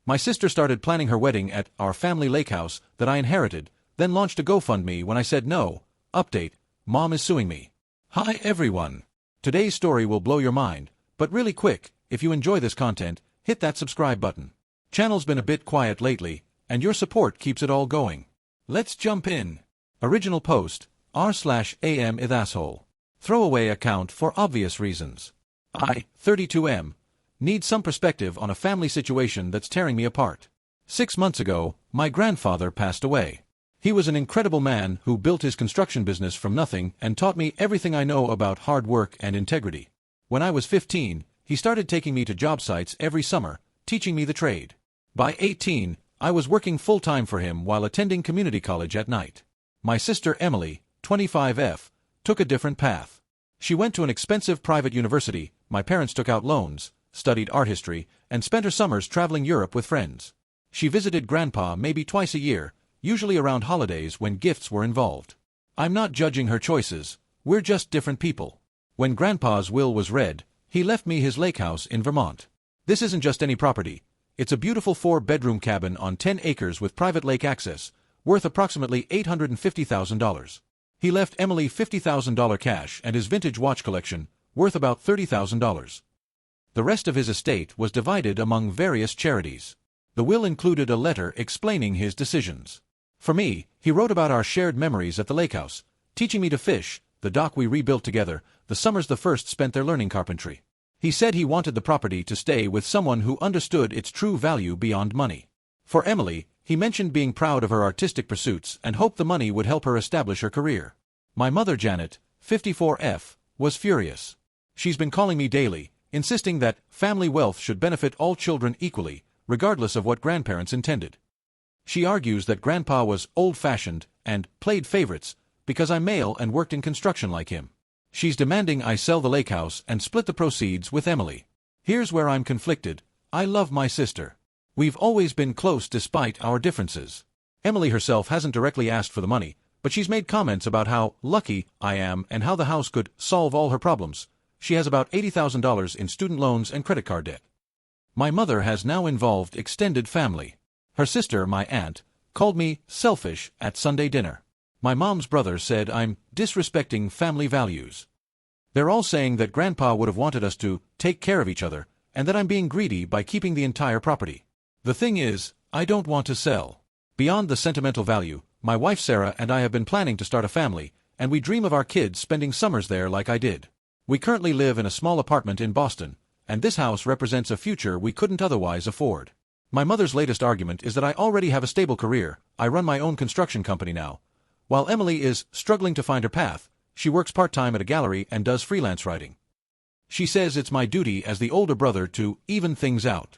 My sister started planning her wedding at our family Lakehouse that I inherited, then launched a GoFundMe when I said no. Update: Mom is suing me. Hi everyone. Today's story will blow your mind, but really quick, if you enjoy this content, hit that subscribe button. Channel's been a bit quiet lately, and your support keeps it all going. Let's jump in. Original post, r/am asshole. Throwaway account for obvious reasons. I, 32M, need some perspective on a family situation that's tearing me apart. 6 months ago, my grandfather passed away. He was an incredible man who built his construction business from nothing and taught me everything I know about hard work and integrity. When I was 15, he started taking me to job sites every summer, teaching me the trade. By 18, I was working full-time for him while attending community college at night. My sister Emily, 25F, took a different path. She went to an expensive private university, my parents took out loans, studied art history, and spent her summers traveling Europe with friends. She visited Grandpa maybe twice a year, usually around holidays when gifts were involved. I'm not judging her choices, we're just different people. When Grandpa's will was read, he left me his lake house in Vermont. This isn't just any property. It's a beautiful 4-bedroom cabin on 10 acres with private lake access, worth approximately $850,000. He left Emily $50,000 cash and his vintage watch collection, worth about $30,000. The rest of his estate was divided among various charities. The will included a letter explaining his decisions. For me, he wrote about our shared memories at the Lakehouse, teaching me to fish, the dock we rebuilt together, the summers the first spent there learning carpentry. He said he wanted the property to stay with someone who understood its true value beyond money. For Emily, he mentioned being proud of her artistic pursuits and hoped the money would help her establish her career. My mother Janet, 54F, was furious. She's been calling me daily, insisting that family wealth should benefit all children equally, regardless of what grandparents intended. She argues that Grandpa was old-fashioned and played favorites because I'm male and worked in construction like him. She's demanding I sell the lake house and split the proceeds with Emily. Here's where I'm conflicted. I love my sister. We've always been close despite our differences. Emily herself hasn't directly asked for the money, but she's made comments about how lucky I am and how the house could solve all her problems. She has about $80,000 in student loans and credit card debt. My mother has now involved extended family. Her sister, my aunt, called me selfish at Sunday dinner. My mom's brother said I'm disrespecting family values. They're all saying that Grandpa would have wanted us to take care of each other, and that I'm being greedy by keeping the entire property. The thing is, I don't want to sell. Beyond the sentimental value, my wife Sarah and I have been planning to start a family, and we dream of our kids spending summers there like I did. We currently live in a small apartment in Boston, and this house represents a future we couldn't otherwise afford. My mother's latest argument is that I already have a stable career, I run my own construction company now. While Emily is struggling to find her path, she works part-time at a gallery and does freelance writing. She says it's my duty as the older brother to even things out.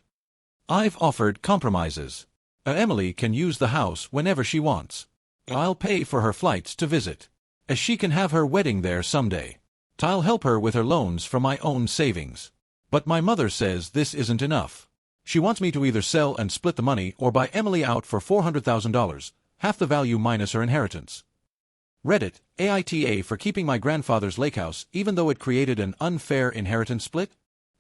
I've offered compromises. Emily can use the house whenever she wants. I'll pay for her flights to visit, as she can have her wedding there someday. I'll help her with her loans from my own savings. But my mother says this isn't enough. She wants me to either sell and split the money or buy Emily out for $400,000, half the value minus her inheritance. Reddit, AITA for keeping my grandfather's lake house even though it created an unfair inheritance split?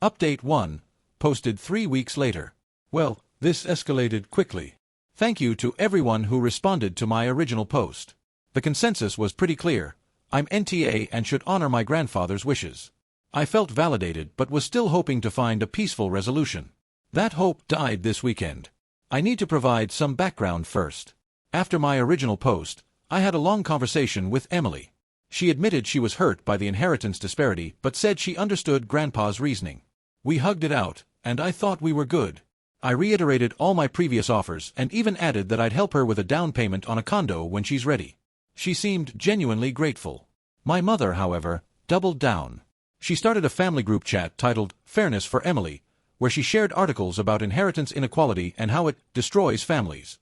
Update 1, posted 3 weeks later. Well, this escalated quickly. Thank you to everyone who responded to my original post. The consensus was pretty clear. I'm NTA and should honor my grandfather's wishes. I felt validated but was still hoping to find a peaceful resolution. That hope died this weekend. I need to provide some background first. After my original post, I had a long conversation with Emily. She admitted she was hurt by the inheritance disparity but said she understood Grandpa's reasoning. We hugged it out, and I thought we were good. I reiterated all my previous offers and even added that I'd help her with a down payment on a condo when she's ready. She seemed genuinely grateful. My mother, however, doubled down. She started a family group chat titled Fairness for Emily, where she shared articles about inheritance inequality and how it destroys families.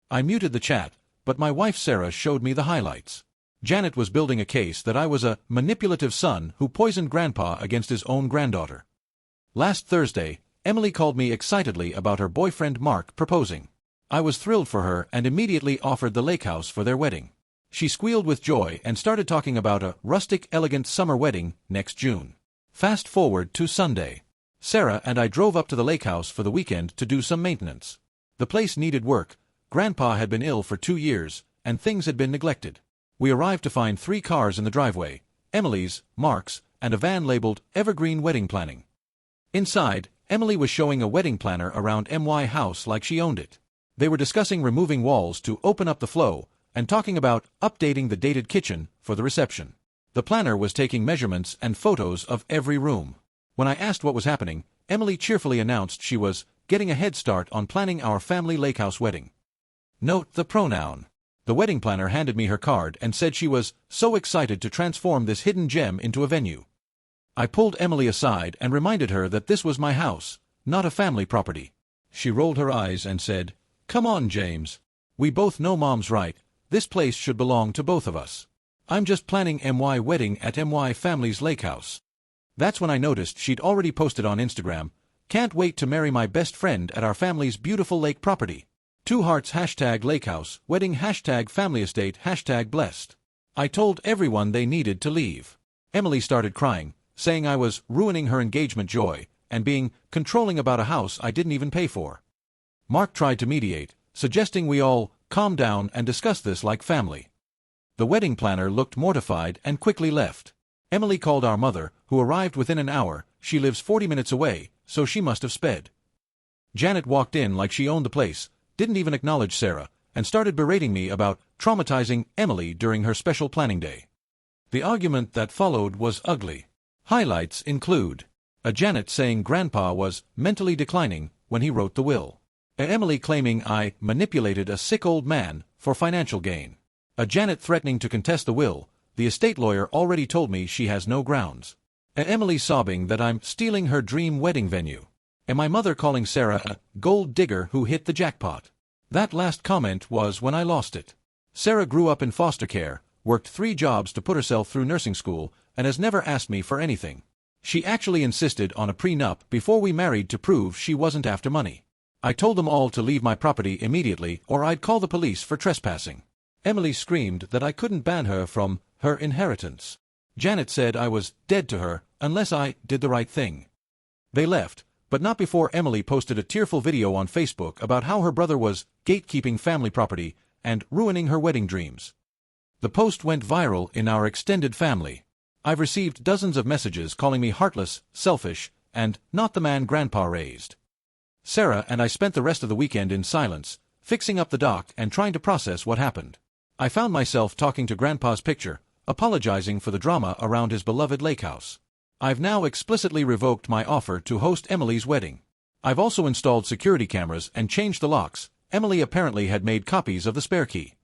I muted the chat, but my wife Sarah showed me the highlights. Janet was building a case that I was a manipulative son who poisoned Grandpa against his own granddaughter. Last Thursday, Emily called me excitedly about her boyfriend Mark proposing. I was thrilled for her and immediately offered the lake house for their wedding. She squealed with joy and started talking about a rustic, elegant summer wedding next June. Fast forward to Sunday. Sarah and I drove up to the Lakehouse for the weekend to do some maintenance. The place needed work. Grandpa had been ill for 2 years, and things had been neglected. We arrived to find 3 cars in the driveway, Emily's, Mark's, and a van labeled Evergreen Wedding Planning. Inside, Emily was showing a wedding planner around MY house like she owned it. They were discussing removing walls to open up the flow, and talking about updating the dated kitchen for the reception. The planner was taking measurements and photos of every room. When I asked what was happening, Emily cheerfully announced she was getting a head start on planning our family Lakehouse wedding. Note the pronoun. The wedding planner handed me her card and said she was so excited to transform this hidden gem into a venue. I pulled Emily aside and reminded her that this was my house, not a family property. She rolled her eyes and said, "Come on, James. We both know Mom's right. This place should belong to both of us. I'm just planning MY wedding at MY family's Lakehouse." That's when I noticed she'd already posted on Instagram, "Can't wait to marry my best friend at our family's beautiful lake property. 2 hearts #Lakehouse, wedding #family estate #blessed." I told everyone they needed to leave. Emily started crying, saying I was ruining her engagement joy, and being controlling about a house I didn't even pay for. Mark tried to mediate, suggesting we all calm down and discuss this like family. The wedding planner looked mortified and quickly left. Emily called our mother, who arrived within an hour. She lives 40 minutes away, so she must have sped. Janet walked in like she owned the place, didn't even acknowledge Sarah, and started berating me about traumatizing Emily during her special planning day. The argument that followed was ugly. Highlights include a Janet saying Grandpa was mentally declining when he wrote the will. Emily claiming I manipulated a sick old man for financial gain. A Janet threatening to contest the will. The estate lawyer already told me she has no grounds. Emily sobbing that I'm stealing her dream wedding venue. And my mother calling Sarah a gold digger who hit the jackpot. That last comment was when I lost it. Sarah grew up in foster care, worked 3 jobs to put herself through nursing school, and has never asked me for anything. She actually insisted on a prenup before we married to prove she wasn't after money. I told them all to leave my property immediately or I'd call the police for trespassing. Emily screamed that I couldn't ban her from her inheritance. Janet said I was dead to her unless I did the right thing. They left, but not before Emily posted a tearful video on Facebook about how her brother was gatekeeping family property and ruining her wedding dreams. The post went viral in our extended family. I've received dozens of messages calling me heartless, selfish, and not the man Grandpa raised. Sarah and I spent the rest of the weekend in silence, fixing up the dock and trying to process what happened. I found myself talking to Grandpa's picture, apologizing for the drama around his beloved Lakehouse. I've now explicitly revoked my offer to host Emily's wedding. I've also installed security cameras and changed the locks. Emily apparently had made copies of the spare key.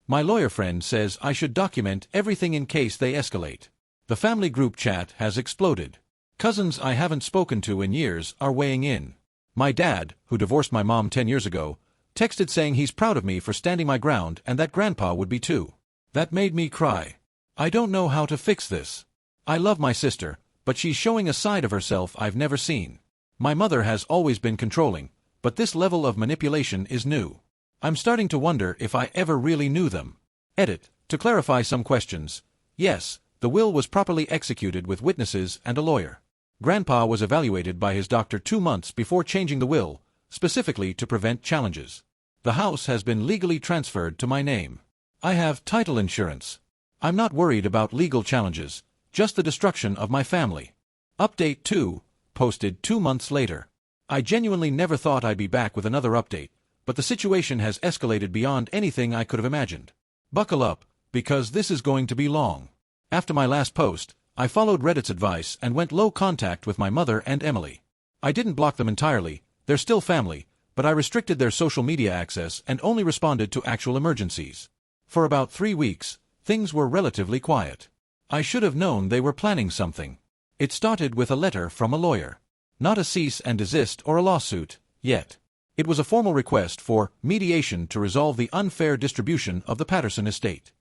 My lawyer friend says I should document everything in case they escalate. The family group chat has exploded. Cousins I haven't spoken to in years are weighing in. My dad, who divorced my mom 10 years ago, texted saying he's proud of me for standing my ground and that Grandpa would be too. That made me cry. I don't know how to fix this. I love my sister, but she's showing a side of herself I've never seen. My mother has always been controlling, but this level of manipulation is new. I'm starting to wonder if I ever really knew them. Edit. To clarify some questions. Yes, the will was properly executed with witnesses and a lawyer. Grandpa was evaluated by his doctor 2 months before changing the will, specifically to prevent challenges. The house has been legally transferred to my name. I have title insurance. I'm not worried about legal challenges, just the destruction of my family. Update 2, posted 2 months later. I genuinely never thought I'd be back with another update, but the situation has escalated beyond anything I could have imagined. Buckle up, because this is going to be long. After my last post, I followed Reddit's advice and went low contact with my mother and Emily. I didn't block them entirely, they're still family, but I restricted their social media access and only responded to actual emergencies. For about 3 weeks, things were relatively quiet. I should have known they were planning something. It started with a letter from a lawyer. Not a cease and desist or a lawsuit, yet. It was a formal request for mediation to resolve the unfair distribution of the Patterson estate.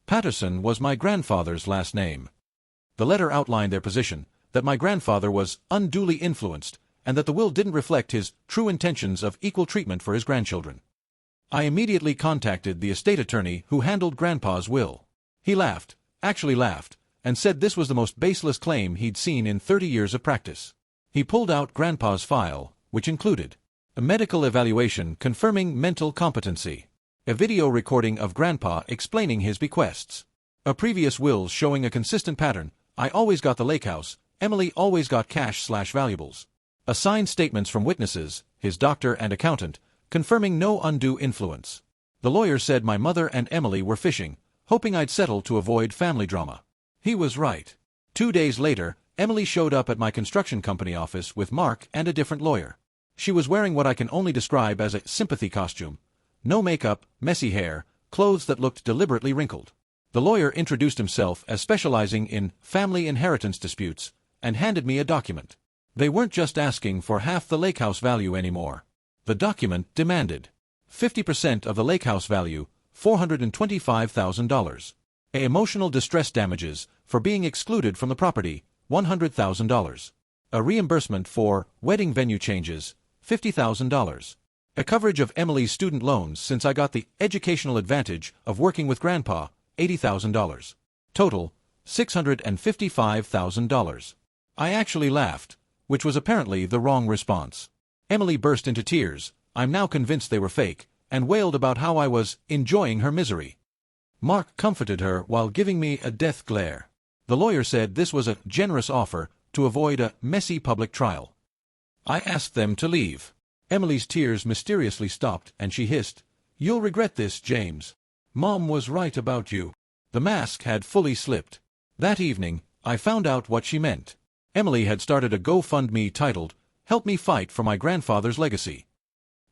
Patterson was my grandfather's last name. The letter outlined their position, that my grandfather was unduly influenced, and that the will didn't reflect his true intentions of equal treatment for his grandchildren. I immediately contacted the estate attorney who handled Grandpa's will. He actually laughed, and said this was the most baseless claim he'd seen in 30 years of practice. He pulled out Grandpa's file, which included a medical evaluation confirming mental competency, a video recording of Grandpa explaining his bequests, a previous will showing a consistent pattern: I always got the Lakehouse, Emily always got cash/valuables, a signed statements from witnesses, his doctor and accountant, confirming no undue influence. The lawyer said my mother and Emily were fishing, hoping I'd settle to avoid family drama. He was right. 2 days later, Emily showed up at my construction company office with Mark and a different lawyer. She was wearing what I can only describe as a sympathy costume. No makeup, messy hair, clothes that looked deliberately wrinkled. The lawyer introduced himself as specializing in family inheritance disputes and handed me a document. They weren't just asking for half the Lakehouse value anymore. The document demanded 50% of the Lakehouse value, $425,000. Emotional distress damages for being excluded from the property, $100,000. A reimbursement for wedding venue changes, $50,000. A coverage of Emily's student loans since I got the educational advantage of working with Grandpa, $80,000. Total, $655,000. I actually laughed, which was apparently the wrong response. Emily burst into tears, I'm now convinced they were fake, and wailed about how I was enjoying her misery. Mark comforted her while giving me a death glare. The lawyer said this was a generous offer to avoid a messy public trial. I asked them to leave. Emily's tears mysteriously stopped and she hissed, "You'll regret this, James. Mom was right about you." The mask had fully slipped. That evening, I found out what she meant. Emily had started a GoFundMe titled, "Help Me Fight for My Grandfather's Legacy."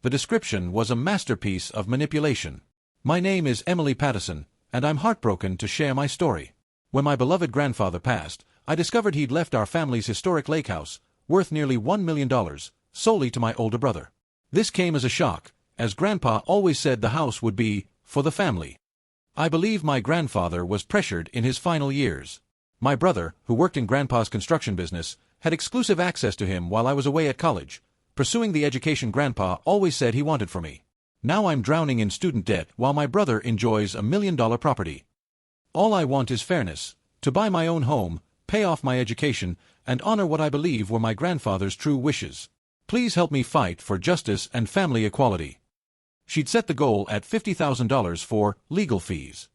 The description was a masterpiece of manipulation. My name is Emily Pattison, and I'm heartbroken to share my story. When my beloved grandfather passed, I discovered he'd left our family's historic Lakehouse, worth nearly $1 million, solely to my older brother. This came as a shock, as Grandpa always said the house would be for the family. I believe my grandfather was pressured in his final years. My brother, who worked in Grandpa's construction business, had exclusive access to him while I was away at college, pursuing the education Grandpa always said he wanted for me. Now I'm drowning in student debt while my brother enjoys $1 million property. All I want is fairness, to buy my own home, pay off my education, and honor what I believe were my grandfather's true wishes. Please help me fight for justice and family equality. She'd set the goal at $50,000 for legal fees.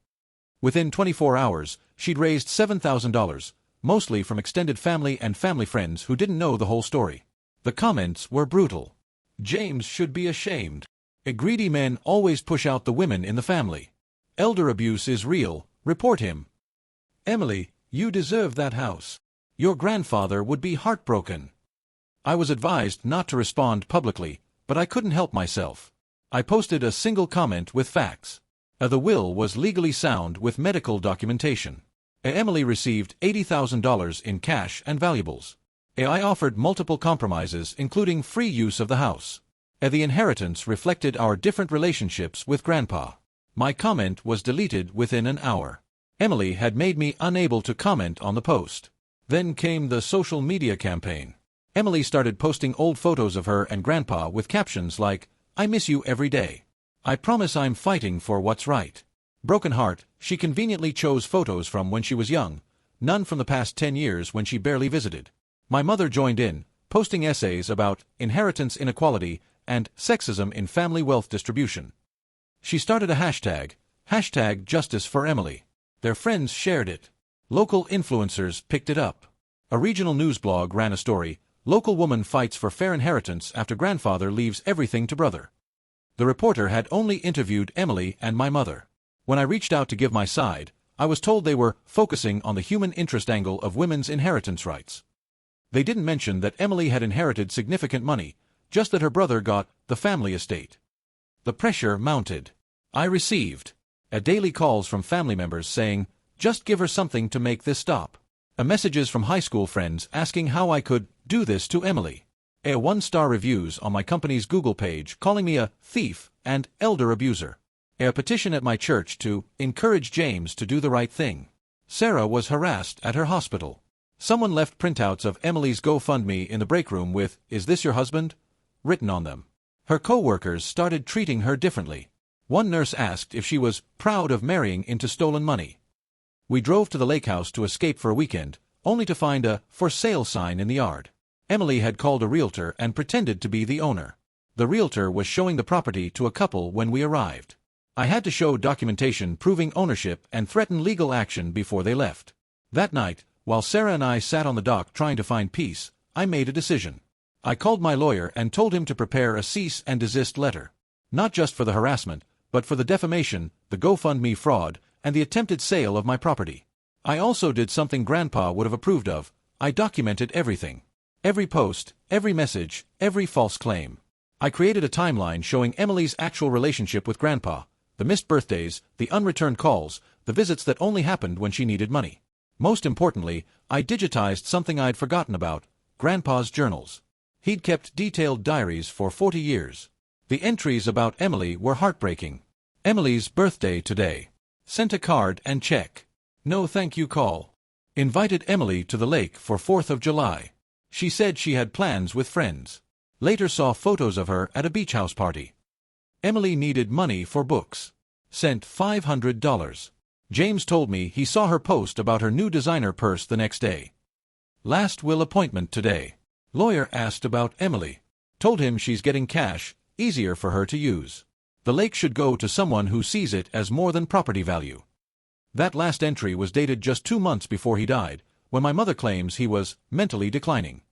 Within 24 hours, she'd raised $7,000, mostly from extended family and family friends who didn't know the whole story. The comments were brutal. James should be ashamed. Greedy men always push out the women in the family. Elder abuse is real, report him. Emily, you deserve that house. Your grandfather would be heartbroken. I was advised not to respond publicly, but I couldn't help myself. I posted a single comment with facts. The will was legally sound with medical documentation. Emily received $80,000 in cash and valuables. I offered multiple compromises, including free use of the house. The inheritance reflected our different relationships with Grandpa. My comment was deleted within an hour. Emily had made me unable to comment on the post. Then came the social media campaign. Emily started posting old photos of her and Grandpa with captions like, "I miss you every day. I promise I'm fighting for what's right." Broken heart, she conveniently chose photos from when she was young, none from the past 10 years when she barely visited. My mother joined in, posting essays about inheritance inequality and sexism in family wealth distribution. She started a hashtag Justice for Emily. Their friends shared it. Local influencers picked it up. A regional news blog ran a story, "Local woman fights for fair inheritance after grandfather leaves everything to brother." The reporter had only interviewed Emily and my mother. When I reached out to give my side, I was told they were focusing on the human interest angle of women's inheritance rights. They didn't mention that Emily had inherited significant money, just that her brother got the family estate. The pressure mounted. I received daily calls from family members saying, "Just give her something to make this stop." Messages from high school friends asking how I could do this to Emily. 1-star reviews on my company's Google page calling me a thief and elder abuser. A petition at my church to encourage James to do the right thing. Sarah was harassed at her hospital. Someone left printouts of Emily's GoFundMe in the break room with, "Is this your husband?" written on them. Her co-workers started treating her differently. One nurse asked if she was proud of marrying into stolen money. We drove to the Lakehouse to escape for a weekend, only to find a "for sale" sign in the yard. Emily had called a realtor and pretended to be the owner. The realtor was showing the property to a couple when we arrived. I had to show documentation proving ownership and threaten legal action before they left. That night, while Sarah and I sat on the dock trying to find peace, I made a decision. I called my lawyer and told him to prepare a cease and desist letter. Not just for the harassment, but for the defamation, the GoFundMe fraud, and the attempted sale of my property. I also did something Grandpa would have approved of. I documented everything. Every post, every message, every false claim. I created a timeline showing Emily's actual relationship with Grandpa, the missed birthdays, the unreturned calls, the visits that only happened when she needed money. Most importantly, I digitized something I'd forgotten about, Grandpa's journals. He'd kept detailed diaries for 40 years. The entries about Emily were heartbreaking. Emily's birthday today. Sent a card and check. No thank you call. Invited Emily to the lake for 4th of July. She said she had plans with friends. Later saw photos of her at a beach house party. Emily needed money for books. Sent $500. James told me he saw her post about her new designer purse the next day. Last will appointment today. Lawyer asked about Emily. Told him she's getting cash, easier for her to use. The lake should go to someone who sees it as more than property value. That last entry was dated just 2 months before he died, when my mother claims he was mentally declining.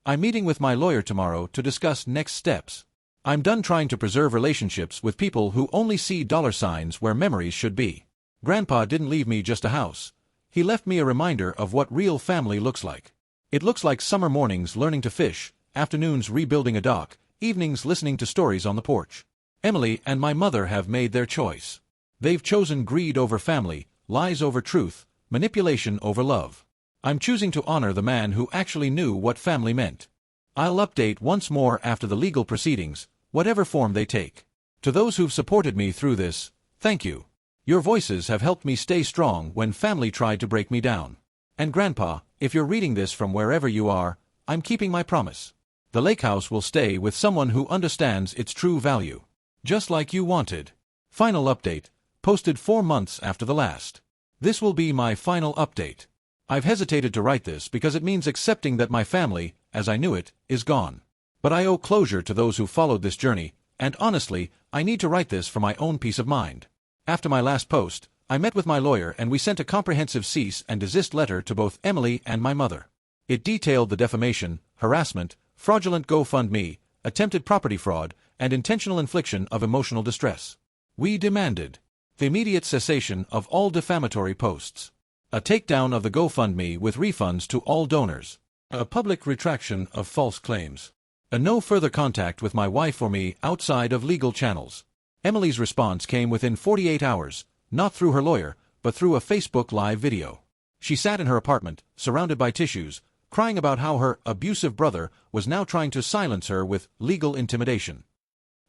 I'm meeting with my lawyer tomorrow to discuss next steps. I'm done trying to preserve relationships with people who only see dollar signs where memories should be. Grandpa didn't leave me just a house. He left me a reminder of what real family looks like. It looks like summer mornings learning to fish, afternoons rebuilding a dock, evenings listening to stories on the porch. Emily and my mother have made their choice. They've chosen greed over family, lies over truth, manipulation over love. I'm choosing to honor the man who actually knew what family meant. I'll update once more after the legal proceedings, whatever form they take. To those who've supported me through this, thank you. Your voices have helped me stay strong when family tried to break me down. And Grandpa, if you're reading this from wherever you are, I'm keeping my promise. The Lakehouse will stay with someone who understands its true value. Just like you wanted. Final update, posted 4 months after the last. This will be my final update. I've hesitated to write this because it means accepting that my family, as I knew it, is gone. But I owe closure to those who followed this journey, and honestly, I need to write this for my own peace of mind. After my last post, I met with my lawyer and we sent a comprehensive cease and desist letter to both Emily and my mother. It detailed the defamation, harassment, fraudulent GoFundMe, attempted property fraud, and intentional infliction of emotional distress. We demanded the immediate cessation of all defamatory posts, a takedown of the GoFundMe with refunds to all donors, a public retraction of false claims, and no further contact with my wife or me outside of legal channels. Emily's response came within 48 hours, not through her lawyer, but through a Facebook Live video. She sat in her apartment, surrounded by tissues, crying about how her abusive brother was now trying to silence her with legal intimidation.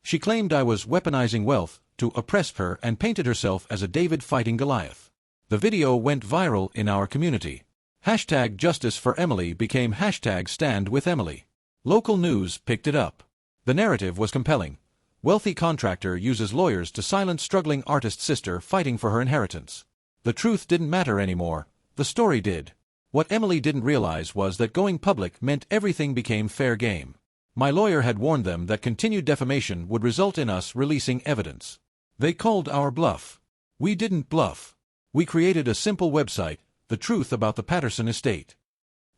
She claimed I was weaponizing wealth to oppress her and painted herself as a David fighting Goliath. The video went viral in our community. Hashtag Justice for Emily became hashtag Stand with Emily. Local news picked it up. The narrative was compelling. Wealthy contractor uses lawyers to silence struggling artist sister fighting for her inheritance. The truth didn't matter anymore. The story did. What Emily didn't realize was that going public meant everything became fair game. My lawyer had warned them that continued defamation would result in us releasing evidence. They called our bluff. We didn't bluff. We created a simple website, The Truth About the Patterson Estate.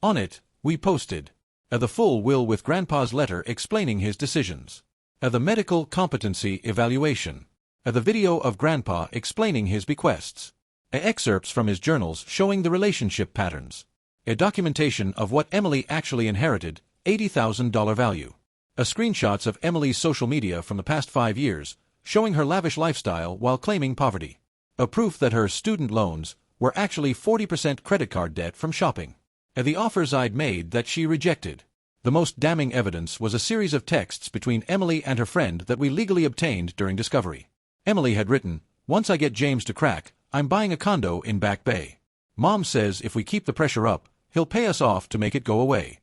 On it, we posted the full will with Grandpa's letter explaining his decisions, the medical competency evaluation, the video of Grandpa explaining his bequests, excerpts from his journals showing the relationship patterns, a documentation of what Emily actually inherited, $80,000 value, screenshots of Emily's social media from the past 5 years, showing her lavish lifestyle while claiming poverty, a proof that her student loans were actually 40% credit card debt from shopping, and the offers I'd made that she rejected. The most damning evidence was a series of texts between Emily and her friend that we legally obtained during discovery. Emily had written, "Once I get James to crack, I'm buying a condo in Back Bay. Mom says if we keep the pressure up, he'll pay us off to make it go away.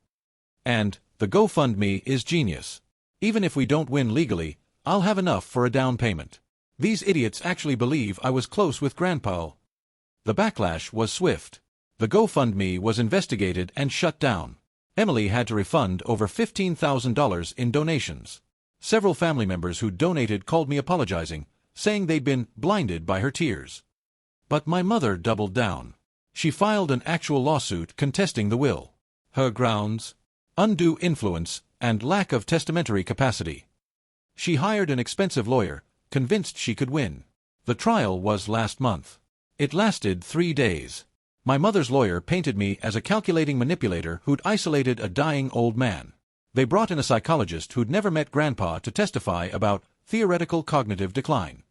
And the GoFundMe is genius. Even if we don't win legally, I'll have enough for a down payment." These idiots actually believe I was close with Grandpa. The backlash was swift. The GoFundMe was investigated and shut down. Emily had to refund over $15,000 in donations. Several family members who donated called me apologizing, saying they'd been blinded by her tears. But my mother doubled down. She filed an actual lawsuit contesting the will. Her grounds? Undue influence and lack of testamentary capacity. She hired an expensive lawyer, convinced she could win. The trial was last month. It lasted 3 days. My mother's lawyer painted me as a calculating manipulator who'd isolated a dying old man. They brought in a psychologist who'd never met Grandpa to testify about theoretical cognitive decline.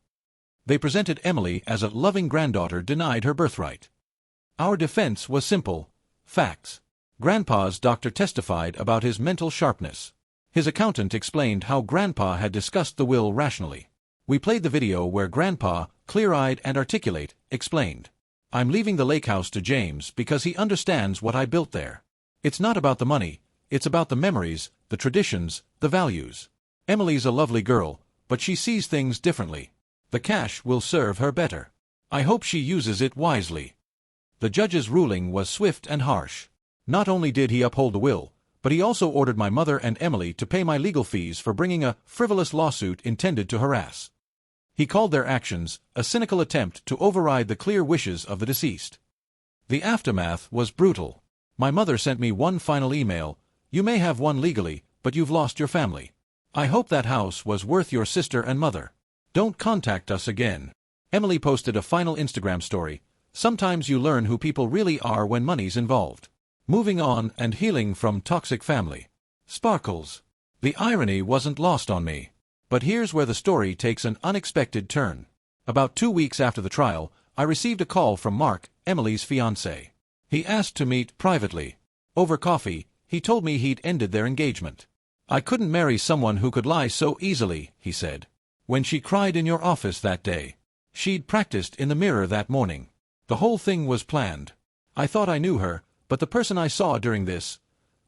They presented Emily as a loving granddaughter denied her birthright. Our defense was simple: facts. Grandpa's doctor testified about his mental sharpness. His accountant explained how Grandpa had discussed the will rationally. We played the video where Grandpa, clear-eyed and articulate, explained, "I'm leaving the Lakehouse to James because he understands what I built there. It's not about the money, it's about the memories, the traditions, the values. Emily's a lovely girl, but she sees things differently. The cash will serve her better. I hope she uses it wisely." The judge's ruling was swift and harsh. Not only did he uphold the will, but he also ordered my mother and Emily to pay my legal fees for bringing a frivolous lawsuit intended to harass. He called their actions a cynical attempt to override the clear wishes of the deceased. The aftermath was brutal. My mother sent me one final email: "You may have won legally, but you've lost your family. I hope that house was worth your sister and mother. Don't contact us again." Emily posted a final Instagram story: "Sometimes you learn who people really are when money's involved. Moving on and healing from toxic family." Sparkles. The irony wasn't lost on me. But here's where the story takes an unexpected turn. About 2 weeks after the trial, I received a call from Mark, Emily's fiancé. He asked to meet privately. Over coffee, he told me he'd ended their engagement. "I couldn't marry someone who could lie so easily," he said. "When she cried in your office that day, she'd practiced in the mirror that morning. The whole thing was planned. I thought I knew her, but the person I saw during this,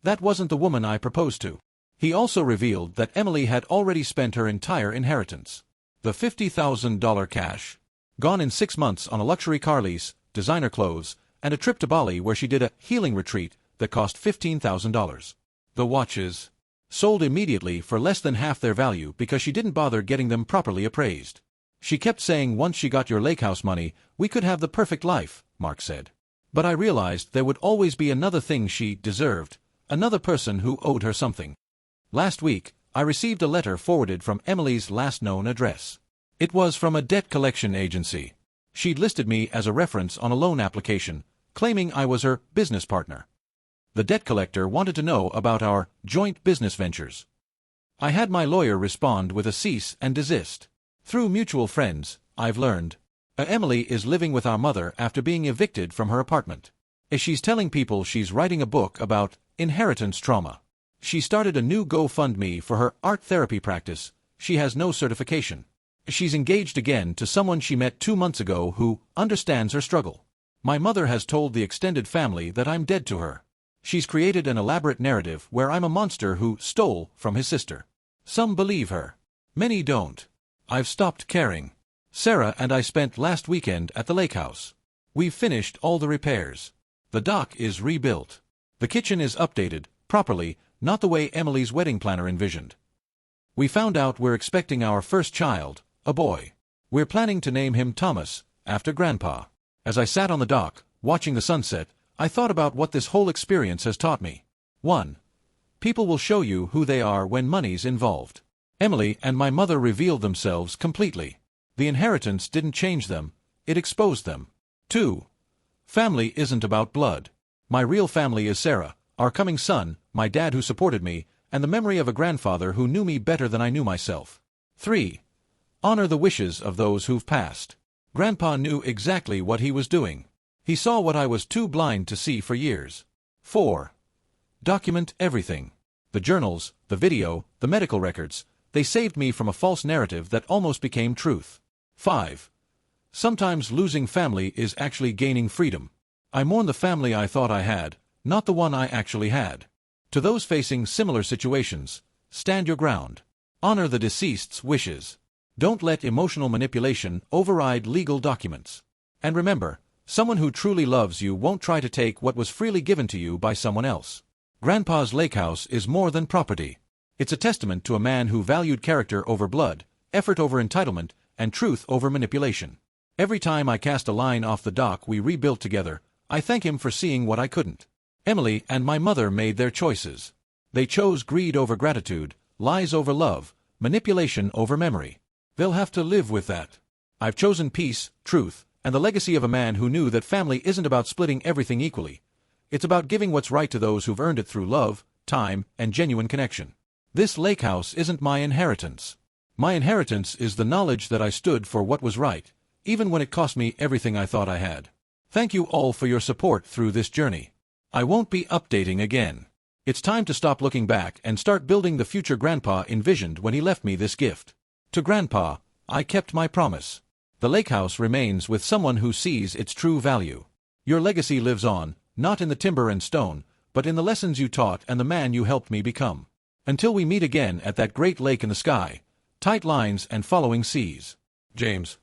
that wasn't the woman I proposed to." He also revealed that Emily had already spent her entire inheritance. The $50,000 cash, gone in 6 months on a luxury car lease, designer clothes, and a trip to Bali where she did a healing retreat that cost $15,000. The watches, sold immediately for less than half their value because she didn't bother getting them properly appraised. "She kept saying once she got your Lakehouse money, we could have the perfect life," Mark said. "But I realized there would always be another thing she deserved, another person who owed her something." Last week, I received a letter forwarded from Emily's last known address. It was from a debt collection agency. She'd listed me as a reference on a loan application, claiming I was her business partner. The debt collector wanted to know about our joint business ventures. I had my lawyer respond with a cease and desist. Through mutual friends, I've learned Emily is living with our mother after being evicted from her apartment. She's telling people she's writing a book about inheritance trauma. She started a new GoFundMe for her art therapy practice. She has no certification. She's engaged again to someone she met 2 months ago who understands her struggle. My mother has told the extended family that I'm dead to her. She's created an elaborate narrative where I'm a monster who stole from his sister. Some believe her. Many don't. I've stopped caring. Sarah and I spent last weekend at the Lakehouse. We've finished all the repairs. The dock is rebuilt. The kitchen is updated, properly, not the way Emily's wedding planner envisioned. We found out we're expecting our first child, a boy. We're planning to name him Thomas, after Grandpa. As I sat on the dock, watching the sunset, I thought about what this whole experience has taught me. 1. People will show you who they are when money's involved. Emily and my mother revealed themselves completely. The inheritance didn't change them, it exposed them. 2. Family isn't about blood. My real family is Sarah, our coming son, my dad who supported me, and the memory of a grandfather who knew me better than I knew myself. 3. Honor the wishes of those who've passed. Grandpa knew exactly what he was doing. He saw what I was too blind to see for years. 4. Document everything. The journals, the video, the medical records. They saved me from a false narrative that almost became truth. 5. Sometimes losing family is actually gaining freedom. I mourn the family I thought I had, not the one I actually had. To those facing similar situations, stand your ground. Honor the deceased's wishes. Don't let emotional manipulation override legal documents. And remember, someone who truly loves you won't try to take what was freely given to you by someone else. Grandpa's Lakehouse is more than property. It's a testament to a man who valued character over blood, effort over entitlement, and truth over manipulation. Every time I cast a line off the dock we rebuilt together, I thank him for seeing what I couldn't. Emily and my mother made their choices. They chose greed over gratitude, lies over love, manipulation over memory. They'll have to live with that. I've chosen peace, truth, and the legacy of a man who knew that family isn't about splitting everything equally. It's about giving what's right to those who've earned it through love, time, and genuine connection. This Lakehouse isn't my inheritance. My inheritance is the knowledge that I stood for what was right, even when it cost me everything I thought I had. Thank you all for your support through this journey. I won't be updating again. It's time to stop looking back and start building the future Grandpa envisioned when he left me this gift. To Grandpa, I kept my promise. The Lakehouse remains with someone who sees its true value. Your legacy lives on, not in the timber and stone, but in the lessons you taught and the man you helped me become. Until we meet again at that great lake in the sky, tight lines and following seas. James.